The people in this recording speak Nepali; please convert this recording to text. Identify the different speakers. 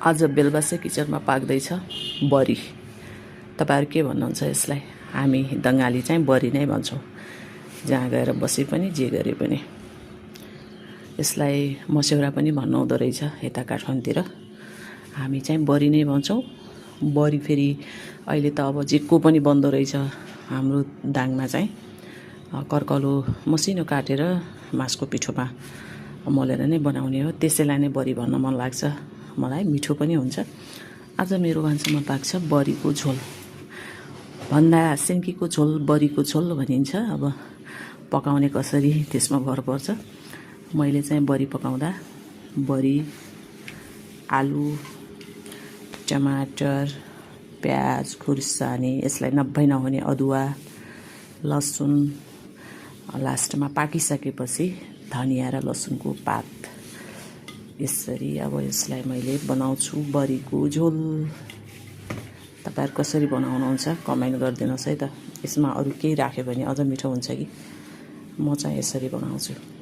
Speaker 1: आज बेलबासे किचनमा पाक्दैछ बरी। तपाईहरु के भन्नुहुन्छ यसलाई? हामी दंगाली चाहिँ बरी नै भन्छौँ। जहाँ गएर बसे पनि जे गरे पनि। यसलाई मस्यौरा पनि भन्नुहुँदो रहेछ यता काठमाडौँतिर। हामी चाहिँ बरी नै भन्छौँ। बरी फेरि अहिले त अब जिक्को पनि बन्दो रहेछ हाम्रो दाङमा चाहिँ। कर्कलो मसिनो काटेर मासको पिठोमा मोलेर नै बनाउने हो। त्यसैलाई नै बरी भन्न मन लाग्छ मलाई। मिठो पनि हुन्छ। आज मेरो भान्सामा पाक्छ बरीको झोल। भन्दा सिन्कीको झोल बरीको झोल भनिन्छ। अब पकाउने कसरी त्यसमा भर पर्छ। मैले चाहिँ बरी पकाउँदा बरी, आलु, टमाटर, प्याज, खुर्सानी, यसलाई नब्बे नहुने अदुवा, लसुन, लास्टमा पाकिसकेपछि धनिया र लसुनको पात, यसरी अब यसलाई मैले बनाउँछु बरीको झोल। तपाईहरु कसरी बनाउनुहुन्छ कमेन्ट गरिदिनुहोस् है त। यसमा अरु केही राख्यो भने अझ मिठो हुन्छ कि। म चाहिँ यसरी बनाउँछु।